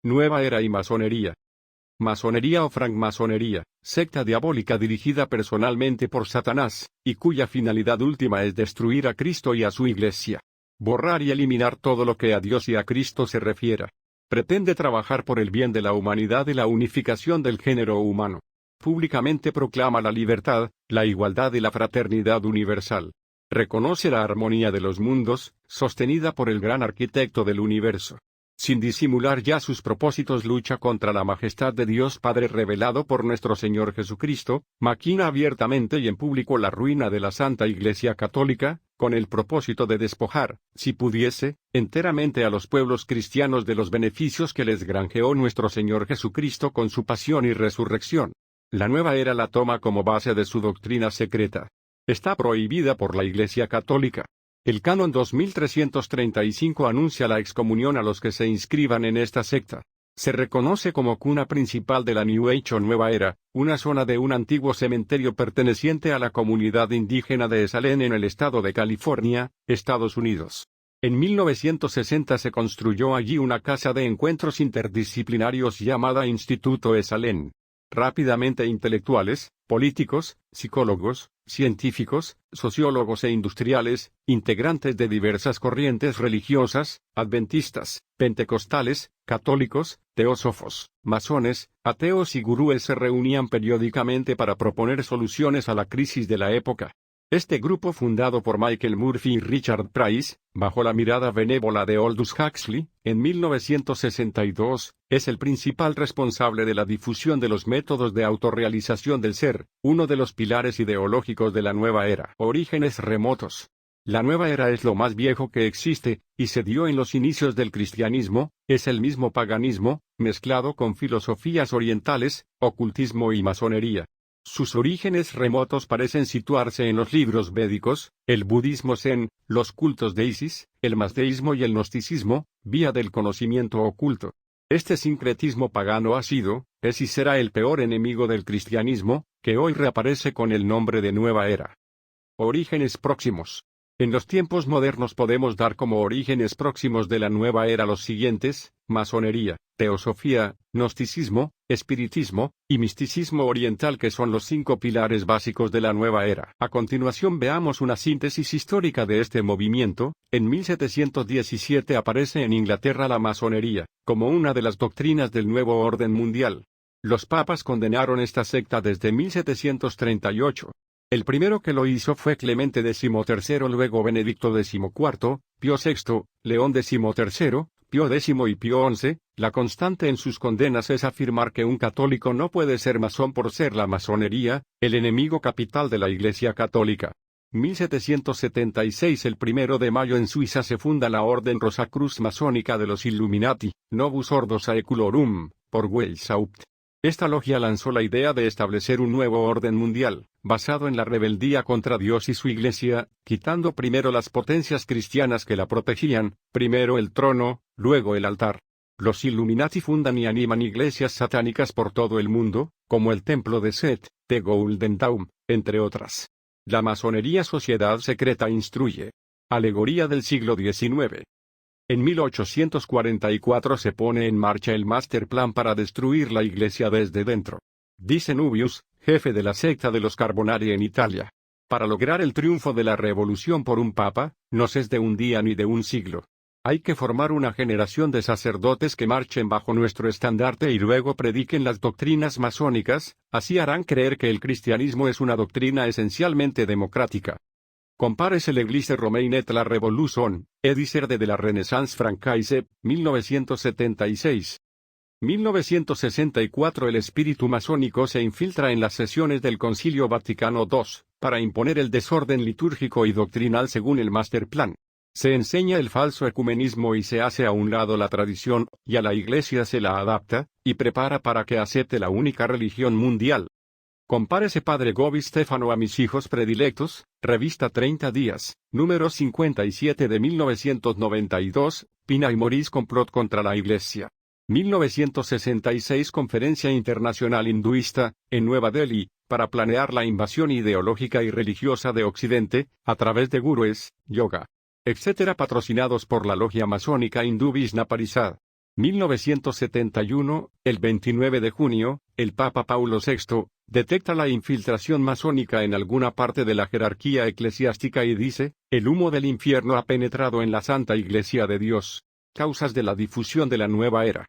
Nueva Era y Masonería. Masonería o francmasonería, secta diabólica dirigida personalmente por Satanás, y cuya finalidad última es destruir a Cristo y a su Iglesia. Borrar y eliminar todo lo que a Dios y a Cristo se refiera. Pretende trabajar por el bien de la humanidad y la unificación del género humano. Públicamente proclama la libertad, la igualdad y la fraternidad universal. Reconoce la armonía de los mundos, sostenida por el gran arquitecto del universo. Sin disimular ya sus propósitos, lucha contra la majestad de Dios Padre revelado por nuestro Señor Jesucristo, maquina abiertamente y en público la ruina de la Santa Iglesia Católica, con el propósito de despojar, si pudiese, enteramente a los pueblos cristianos de los beneficios que les granjeó nuestro Señor Jesucristo con su pasión y resurrección. La nueva era la toma como base de su doctrina secreta. Está prohibida por la Iglesia Católica. El Canon 2335 anuncia la excomunión a los que se inscriban en esta secta. Se reconoce como cuna principal de la New Age o Nueva Era, una zona de un antiguo cementerio perteneciente a la comunidad indígena de Esalen en el estado de California, Estados Unidos. En 1960 se construyó allí una casa de encuentros interdisciplinarios llamada Instituto Esalen. Rápidamente intelectuales, políticos, psicólogos, científicos, sociólogos e industriales, integrantes de diversas corrientes religiosas, adventistas, pentecostales, católicos, teósofos, masones, ateos y gurúes se reunían periódicamente para proponer soluciones a la crisis de la época. Este grupo, fundado por Michael Murphy y Richard Price, bajo la mirada benévola de Aldous Huxley, en 1962, es el principal responsable de la difusión de los métodos de autorrealización del ser, uno de los pilares ideológicos de la nueva era. Orígenes remotos. La nueva era es lo más viejo que existe, y se dio en los inicios del cristianismo, es el mismo paganismo, mezclado con filosofías orientales, ocultismo y masonería. Sus orígenes remotos parecen situarse en los libros védicos, el budismo zen, los cultos de Isis, el mazdeísmo y el gnosticismo, vía del conocimiento oculto. Este sincretismo pagano ha sido, es y será el peor enemigo del cristianismo, que hoy reaparece con el nombre de Nueva Era. Orígenes próximos. En los tiempos modernos podemos dar como orígenes próximos de la nueva era los siguientes: masonería, teosofía, gnosticismo, espiritismo, y misticismo oriental, que son los 5 pilares básicos de la nueva era. A continuación veamos una síntesis histórica de este movimiento. En 1717 aparece en Inglaterra la masonería, como una de las doctrinas del nuevo orden mundial. Los papas condenaron esta secta desde 1738. El primero que lo hizo fue Clemente XIII, luego Benedicto XIV, Pío VI, León XIII, Pío X y Pío XI. La constante en sus condenas es afirmar que un católico no puede ser masón por ser la masonería, el enemigo capital de la Iglesia Católica. 1776, el 1 de mayo en Suiza se funda la Orden Rosacruz Masónica de los Illuminati, Novus Ordo Saeculorum, por Weishaupt. Esta logia lanzó la idea de establecer un nuevo orden mundial, basado en la rebeldía contra Dios y su Iglesia, quitando primero las potencias cristianas que la protegían, primero el trono, luego el altar. Los Illuminati fundan y animan iglesias satánicas por todo el mundo, como el Templo de Set, de Golden Dawn, entre otras. La masonería, sociedad secreta, instruye. Alegoría del siglo XIX. En 1844 se pone en marcha el Master Plan para destruir la Iglesia desde dentro. Dice Nubius, jefe de la secta de los Carbonari en Italia: para lograr el triunfo de la revolución por un papa, no es de un día ni de un siglo. Hay que formar una generación de sacerdotes que marchen bajo nuestro estandarte y luego prediquen las doctrinas masónicas, así harán creer que el cristianismo es una doctrina esencialmente democrática. Compárese l'Église romaine et la Révolution, Édicer de la Renaissance Francaise, 1976. 1964. El espíritu masónico se infiltra en las sesiones del Concilio Vaticano II, para imponer el desorden litúrgico y doctrinal según el Master Plan. Se enseña el falso ecumenismo y se hace a un lado la tradición, y a la Iglesia se la adapta, y prepara para que acepte la única religión mundial. Compárese Padre Gobi Stefano a Mis hijos predilectos, revista 30 días, número 57 de 1992, Pina y Maurice complot contra la Iglesia. 1966. Conferencia Internacional Hinduista, en Nueva Delhi, para planear la invasión ideológica y religiosa de Occidente, a través de gurúes, yoga, etc., patrocinados por la logia masónica hindú Vishna Parishad. 1971, el 29 de junio, el Papa Paulo VI, detecta la infiltración masónica en alguna parte de la jerarquía eclesiástica y dice, el humo del infierno ha penetrado en la Santa Iglesia de Dios. Causas de la difusión de la nueva era.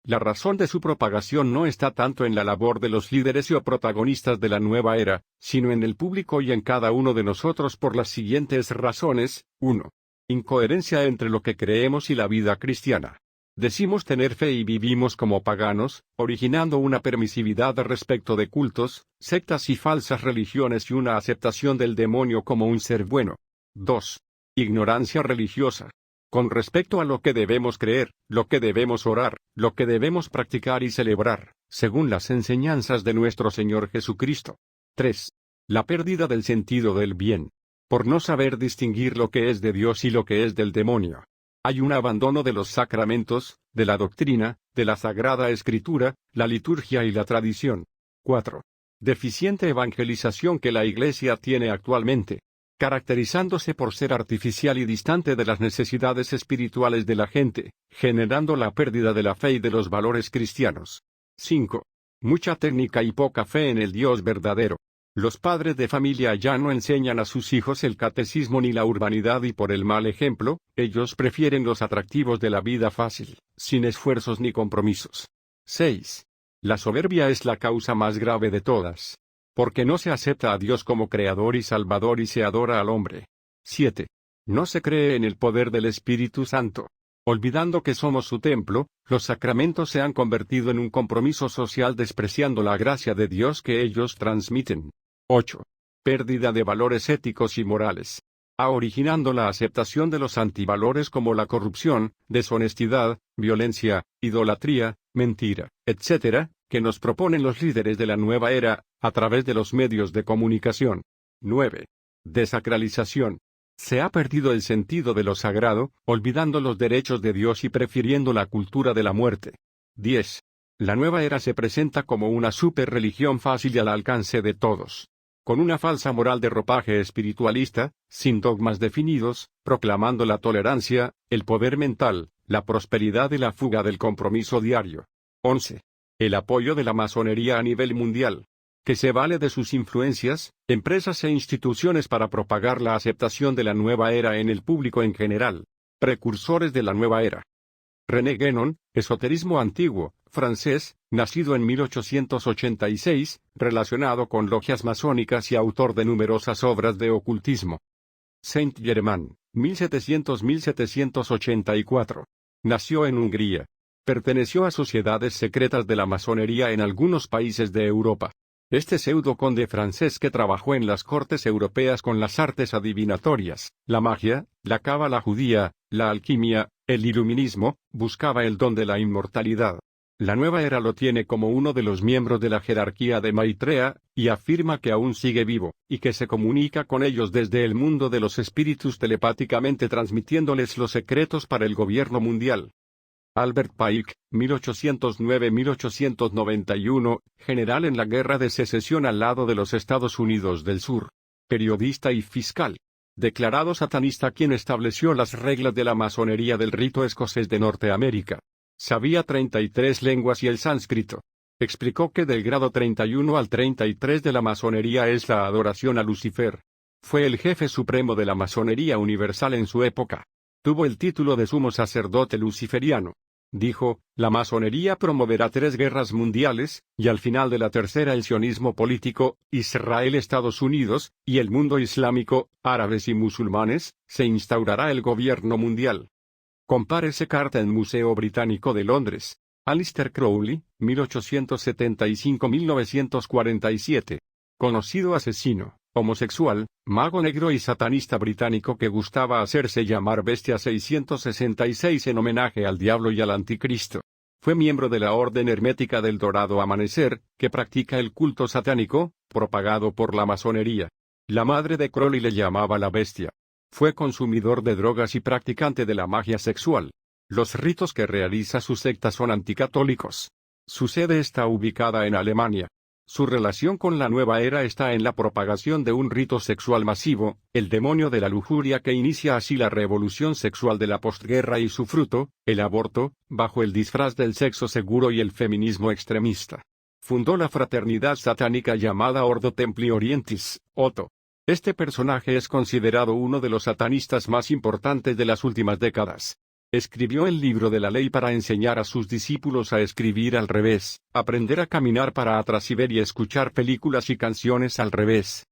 La razón de su propagación no está tanto en la labor de los líderes o protagonistas de la nueva era, sino en el público y en cada uno de nosotros por las siguientes razones. 1. Incoherencia entre lo que creemos y la vida cristiana. Decimos tener fe y vivimos como paganos, originando una permisividad respecto de cultos, sectas y falsas religiones y una aceptación del demonio como un ser bueno. 2. Ignorancia religiosa. Con respecto a lo que debemos creer, lo que debemos orar, lo que debemos practicar y celebrar, según las enseñanzas de nuestro Señor Jesucristo. 3. La pérdida del sentido del bien. Por no saber distinguir lo que es de Dios y lo que es del demonio. Hay un abandono de los sacramentos, de la doctrina, de la Sagrada Escritura, la liturgia y la tradición. 4. Deficiente evangelización que la Iglesia tiene actualmente, caracterizándose por ser artificial y distante de las necesidades espirituales de la gente, generando la pérdida de la fe y de los valores cristianos. 5. Mucha técnica y poca fe en el Dios verdadero. Los padres de familia ya no enseñan a sus hijos el catecismo ni la urbanidad y por el mal ejemplo, ellos prefieren los atractivos de la vida fácil, sin esfuerzos ni compromisos. 6. La soberbia es la causa más grave de todas. Porque no se acepta a Dios como Creador y Salvador y se adora al hombre. 7. No se cree en el poder del Espíritu Santo. Olvidando que somos su templo, los sacramentos se han convertido en un compromiso social despreciando la gracia de Dios que ellos transmiten. 8. Pérdida de valores éticos y morales. Originando la aceptación de los antivalores como la corrupción, deshonestidad, violencia, idolatría, mentira, etc., que nos proponen los líderes de la nueva era, a través de los medios de comunicación. 9. Desacralización. Se ha perdido el sentido de lo sagrado, olvidando los derechos de Dios y prefiriendo la cultura de la muerte. 10. La nueva era se presenta como una superreligión fácil y al alcance de todos. Con una falsa moral de ropaje espiritualista, sin dogmas definidos, proclamando la tolerancia, el poder mental, la prosperidad y la fuga del compromiso diario. 11. El apoyo de la masonería a nivel mundial, que se vale de sus influencias, empresas e instituciones para propagar la aceptación de la nueva era en el público en general. Precursores de la nueva era. René Guénon, esoterismo antiguo, francés, nacido en 1886, relacionado con logias masónicas y autor de numerosas obras de ocultismo. Saint-Germain, 1700-1784. Nació en Hungría. Perteneció a sociedades secretas de la masonería en algunos países de Europa. Este pseudo conde francés que trabajó en las cortes europeas con las artes adivinatorias, la magia, la cábala judía, la alquimia, el iluminismo, buscaba el don de la inmortalidad. La nueva era lo tiene como uno de los miembros de la jerarquía de Maitreya, y afirma que aún sigue vivo, y que se comunica con ellos desde el mundo de los espíritus telepáticamente transmitiéndoles los secretos para el gobierno mundial. Albert Pike, 1809-1891, general en la Guerra de Secesión al lado de los Estados Unidos del Sur. Periodista y fiscal. Declarado satanista quien estableció las reglas de la masonería del rito escocés de Norteamérica. Sabía 33 lenguas y el sánscrito. Explicó que del grado 31 al 33 de la masonería es la adoración a Lucifer. Fue el jefe supremo de la masonería universal en su época. Tuvo el título de sumo sacerdote luciferiano. Dijo, la masonería promoverá 3 guerras mundiales, y al final de la tercera el sionismo político, Israel, Estados Unidos, y el mundo islámico, árabes y musulmanes, se instaurará el gobierno mundial. Compárese carta en Museo Británico de Londres. Aleister Crowley, 1875-1947. Conocido asesino, homosexual, mago negro y satanista británico que gustaba hacerse llamar Bestia 666 en homenaje al diablo y al anticristo. Fue miembro de la Orden Hermética del Dorado Amanecer, que practica el culto satánico, propagado por la masonería. La madre de Crowley le llamaba la Bestia. Fue consumidor de drogas y practicante de la magia sexual. Los ritos que realiza su secta son anticatólicos. Su sede está ubicada en Alemania. Su relación con la nueva era está en la propagación de un rito sexual masivo, el demonio de la lujuria que inicia así la revolución sexual de la postguerra y su fruto, el aborto, bajo el disfraz del sexo seguro y el feminismo extremista. Fundó la fraternidad satánica llamada Ordo Templi Orientis, Otto. Este personaje es considerado uno de los satanistas más importantes de las últimas décadas. Escribió el libro de la ley para enseñar a sus discípulos a escribir al revés, aprender a caminar para atrás y ver y escuchar películas y canciones al revés.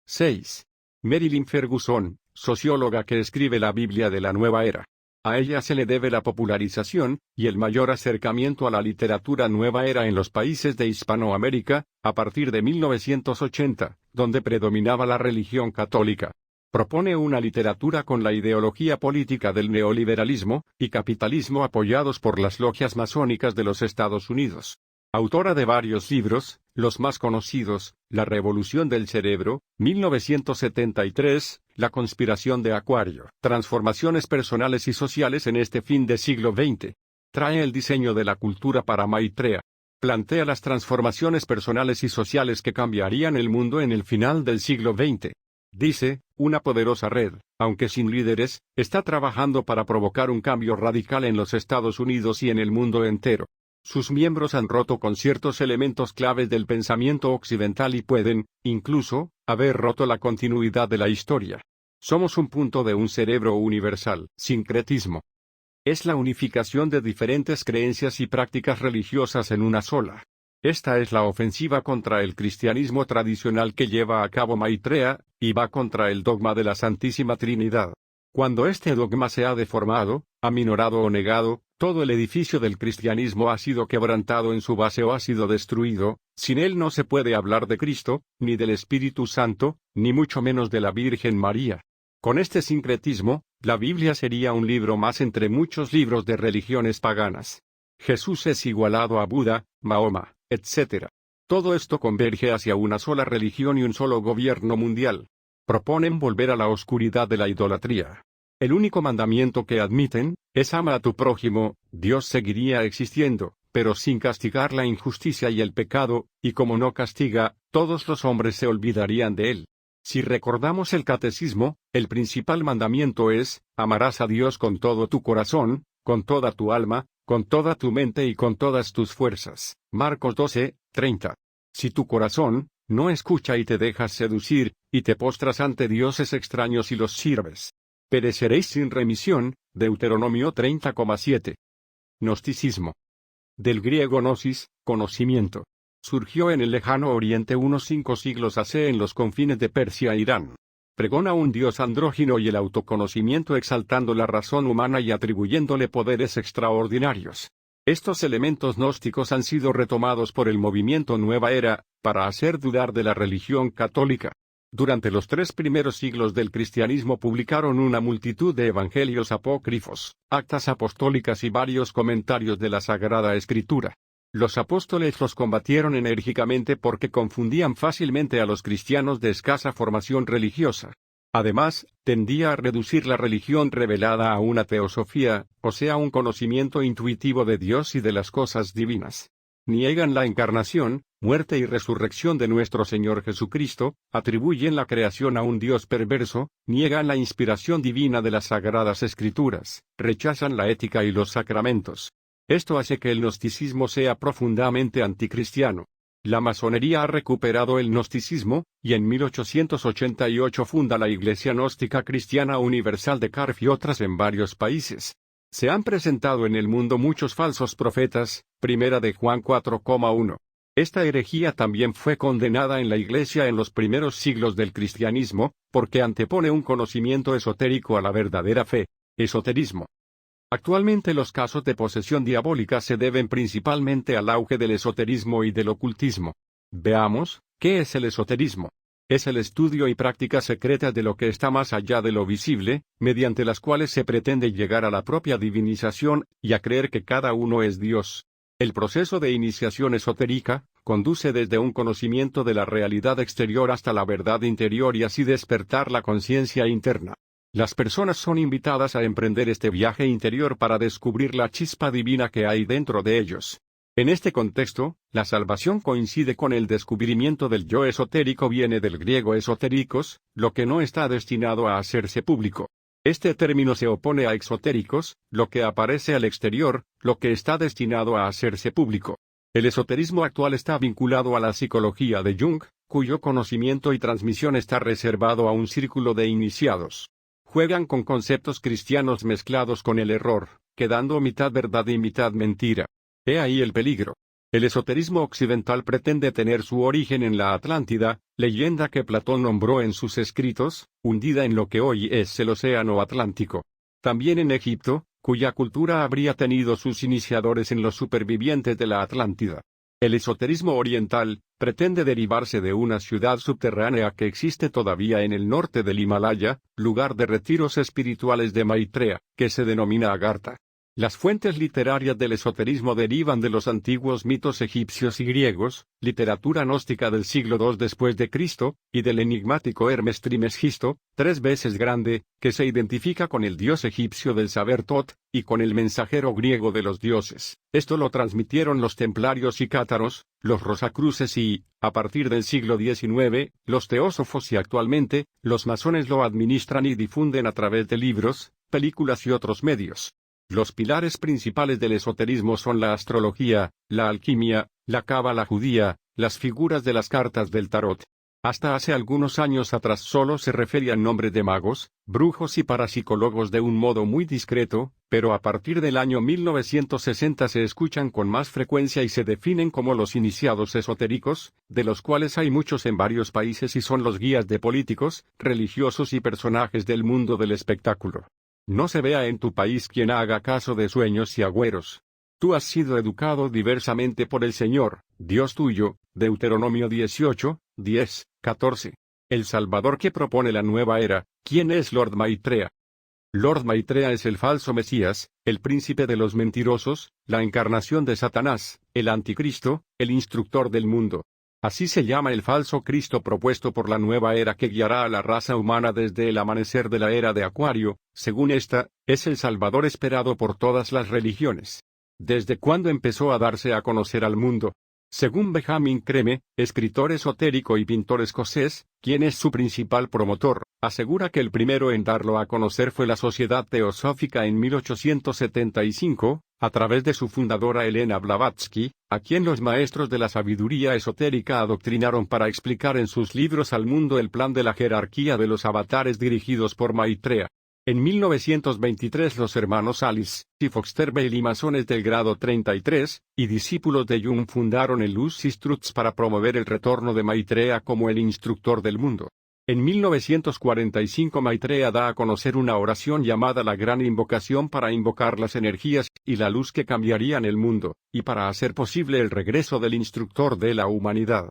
6. Marilyn Ferguson, socióloga que escribe la Biblia de la Nueva Era. A ella se le debe la popularización, y el mayor acercamiento a la literatura nueva era en los países de Hispanoamérica, a partir de 1980, donde predominaba la religión católica. Propone una literatura con la ideología política del neoliberalismo y capitalismo apoyados por las logias masónicas de los Estados Unidos. Autora de varios libros, los más conocidos, La Revolución del Cerebro, 1973, La Conspiración de Acuario, Transformaciones Personales y Sociales en este fin de siglo XX. Trae el diseño de la cultura para Maitreya. Plantea las transformaciones personales y sociales que cambiarían el mundo en el final del siglo XX. Dice, una poderosa red, aunque sin líderes, está trabajando para provocar un cambio radical en los Estados Unidos y en el mundo entero. Sus miembros han roto con ciertos elementos claves del pensamiento occidental y pueden, incluso, haber roto la continuidad de la historia. Somos un punto de un cerebro universal, sincretismo. Es la unificación de diferentes creencias y prácticas religiosas en una sola. Esta es la ofensiva contra el cristianismo tradicional que lleva a cabo Maitreya, y va contra el dogma de la Santísima Trinidad. Cuando este dogma se ha deformado, aminorado o negado, todo el edificio del cristianismo ha sido quebrantado en su base o ha sido destruido. Sin él no se puede hablar de Cristo, ni del Espíritu Santo, ni mucho menos de la Virgen María. Con este sincretismo, la Biblia sería un libro más entre muchos libros de religiones paganas. Jesús es igualado a Buda, Mahoma, etc. Todo esto converge hacia una sola religión y un solo gobierno mundial. Proponen volver a la oscuridad de la idolatría. El único mandamiento que admiten, es ama a tu prójimo. Dios seguiría existiendo, pero sin castigar la injusticia y el pecado, y como no castiga, todos los hombres se olvidarían de él. Si recordamos el catecismo, el principal mandamiento es, amarás a Dios con todo tu corazón, con toda tu alma, con toda tu mente y con todas tus fuerzas. Marcos 12:30. Si tu corazón no escucha y te dejas seducir, y te postras ante dioses extraños y los sirves, pereceréis sin remisión. Deuteronomio 30:7. Gnosticismo. Del griego gnosis, conocimiento. Surgió en el lejano oriente unos 5 siglos hace en los confines de Persia e Irán. Pregona un dios andrógino y el autoconocimiento exaltando la razón humana y atribuyéndole poderes extraordinarios. Estos elementos gnósticos han sido retomados por el movimiento Nueva Era, para hacer dudar de la religión católica. Durante los 3 primeros siglos del cristianismo publicaron una multitud de evangelios apócrifos, actas apostólicas y varios comentarios de la Sagrada Escritura. Los apóstoles los combatieron enérgicamente porque confundían fácilmente a los cristianos de escasa formación religiosa. Además, tendía a reducir la religión revelada a una teosofía, o sea un conocimiento intuitivo de Dios y de las cosas divinas. Niegan la encarnación, muerte y resurrección de nuestro Señor Jesucristo, atribuyen la creación a un Dios perverso, niegan la inspiración divina de las Sagradas Escrituras, rechazan la ética y los sacramentos. Esto hace que el gnosticismo sea profundamente anticristiano. La masonería ha recuperado el gnosticismo, y en 1888 funda la Iglesia Gnóstica Cristiana Universal de Carf y otras en varios países. Se han presentado en el mundo muchos falsos profetas, primera de Juan 4,1. Esta herejía también fue condenada en la Iglesia en los primeros siglos del cristianismo, porque antepone un conocimiento esotérico a la verdadera fe. Esoterismo. Actualmente los casos de posesión diabólica se deben principalmente al auge del esoterismo y del ocultismo. Veamos, ¿qué es el esoterismo? Es el estudio y práctica secreta de lo que está más allá de lo visible, mediante las cuales se pretende llegar a la propia divinización, y a creer que cada uno es Dios. El proceso de iniciación esotérica conduce desde un conocimiento de la realidad exterior hasta la verdad interior y así despertar la conciencia interna. Las personas son invitadas a emprender este viaje interior para descubrir la chispa divina que hay dentro de ellos. En este contexto, la salvación coincide con el descubrimiento del yo esotérico, viene del griego esotéricos, lo que no está destinado a hacerse público. Este término se opone a exotéricos, lo que aparece al exterior, lo que está destinado a hacerse público. El esoterismo actual está vinculado a la psicología de Jung, cuyo conocimiento y transmisión está reservado a un círculo de iniciados. Juegan con conceptos cristianos mezclados con el error, quedando mitad verdad y mitad mentira. He ahí el peligro. El esoterismo occidental pretende tener su origen en la Atlántida, leyenda que Platón nombró en sus escritos, hundida en lo que hoy es el Océano Atlántico. También en Egipto, cuya cultura habría tenido sus iniciadores en los supervivientes de la Atlántida. El esoterismo oriental pretende derivarse de una ciudad subterránea que existe todavía en el norte del Himalaya, lugar de retiros espirituales de Maitreya, que se denomina Agartha. Las fuentes literarias del esoterismo derivan de los antiguos mitos egipcios y griegos, literatura gnóstica del siglo II después de Cristo, y del enigmático Hermes Trismegisto, 3 veces grande, que se identifica con el dios egipcio del saber Tot, y con el mensajero griego de los dioses. Esto lo transmitieron los templarios y cátaros, los rosacruces y, a partir del siglo XIX, los teósofos y actualmente, los masones lo administran y difunden a través de libros, películas y otros medios. Los pilares principales del esoterismo son la astrología, la alquimia, la cábala judía, las figuras de las cartas del tarot. Hasta hace algunos años atrás solo se referían nombres de magos, brujos y parapsicólogos de un modo muy discreto, pero a partir del año 1960 se escuchan con más frecuencia y se definen como los iniciados esotéricos, de los cuales hay muchos en varios países y son los guías de políticos, religiosos y personajes del mundo del espectáculo. No se vea en tu país quien haga caso de sueños y agüeros. Tú has sido educado diversamente por el Señor, Dios tuyo, Deuteronomio 18, 10, 14. El Salvador que propone la nueva era, ¿quién es Lord Maitreya? Lord Maitreya es el falso Mesías, el príncipe de los mentirosos, la encarnación de Satanás, el anticristo, el instructor del mundo. Así se llama el falso Cristo propuesto por la nueva era que guiará a la raza humana desde el amanecer de la era de Acuario. Según esta, es el Salvador esperado por todas las religiones. ¿Desde cuándo empezó a darse a conocer al mundo? Según Benjamin Creme, escritor esotérico y pintor escocés, quien es su principal promotor, asegura que el primero en darlo a conocer fue la Sociedad Teosófica en 1875, a través de su fundadora Helena Blavatsky, a quien los maestros de la sabiduría esotérica adoctrinaron para explicar en sus libros al mundo el plan de la jerarquía de los avatares dirigidos por Maitreya. En 1923 los hermanos Alice y Foster Bailey, masones del grado 33, y discípulos de Jung, fundaron el Lucis Trust para promover el retorno de Maitreya como el instructor del mundo. En 1945 Maitreya da a conocer una oración llamada la Gran Invocación para invocar las energías y la luz que cambiarían el mundo, y para hacer posible el regreso del instructor de la humanidad.